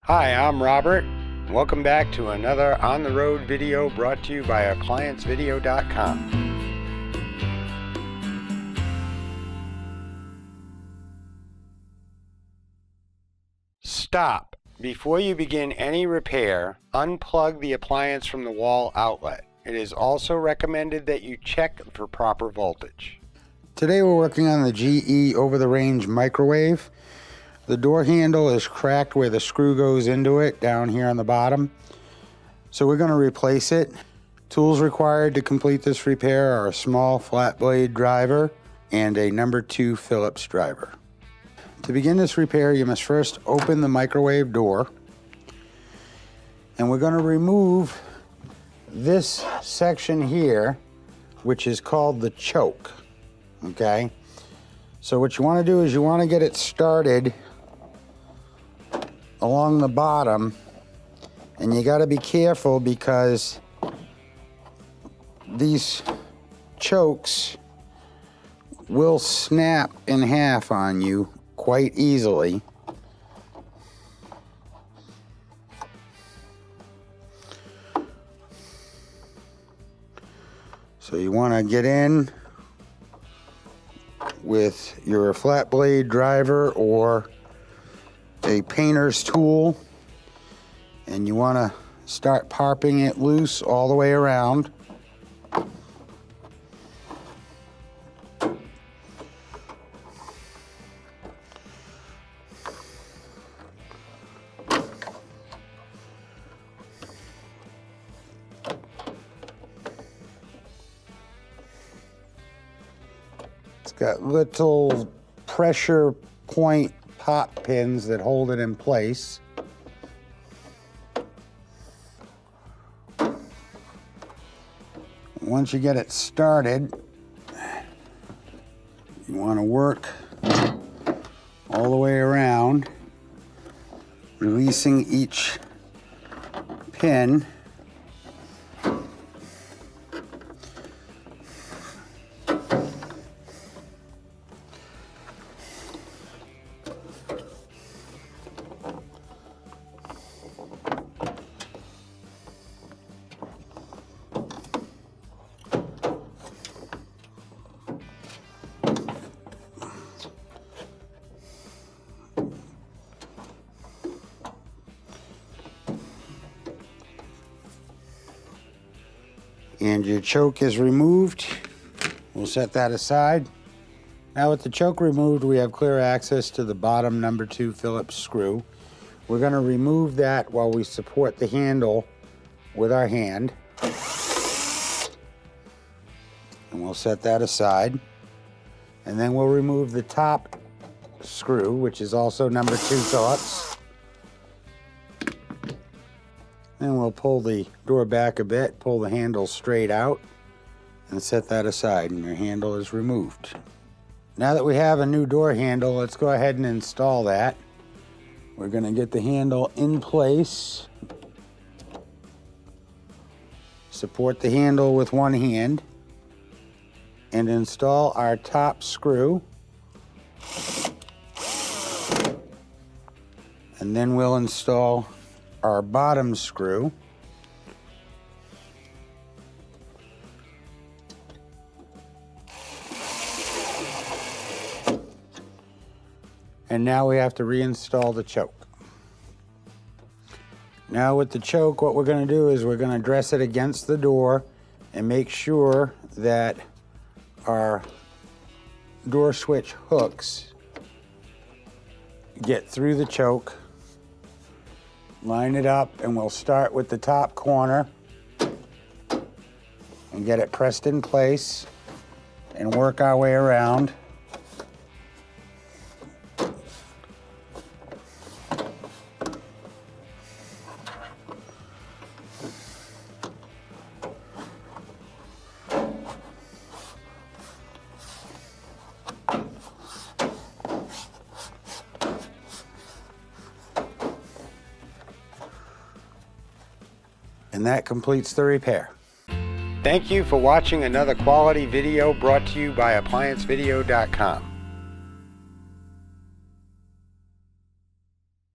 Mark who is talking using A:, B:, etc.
A: Hi, I'm Robert. Welcome back to another on the road video brought to you by ApplianceVideo.com. Stop. Before you begin any repair, unplug the appliance from the wall outlet. It is also recommended that you check for proper voltage. Today we're working on the GE over-the-range microwave. The door handle is cracked where the screw goes into it down here on the bottom. So we're going to replace it. Tools required to complete this repair are a small flat blade driver and a number 2 Phillips driver. To begin this repair, you must first open the microwave door. And we're going to remove this section here, which is called the choke. Okay? So what you want to do is you want to get it started along the bottom, and you got to be careful because these chokes will snap in half on you quite easily. So you want to get in with your flat blade driver or a painter's tool, and you want to start popping it loose all the way around. It's got little pressure point pop pins that hold it in place. Once you get it started, you want to work all the way around, releasing each pin. And your choke is removed. We'll set that aside. Now with the choke removed, we have clear access to the bottom number 2 Phillips screw. We're going to remove that while we support the handle with our hand. And we'll set that aside. And then we'll remove the top screw, which is also number 2 Phillips. Then we'll pull the door back a bit, pull the handle straight out, and set that aside, and your handle is removed. Now that we have a new door handle, let's go ahead and install that. We're going to get the handle in place, support the handle with one hand, and install our top screw. And then we'll install our bottom screw. And now we have to reinstall the choke. Now with the choke, what we're going to do is we're going to dress it against the door and make sure that our door switch hooks get through the choke. Line it up, and we'll start with the top corner and get it pressed in place and work our way around. And that completes the repair. Thank you for watching another quality video brought to you by ApplianceVideo.com.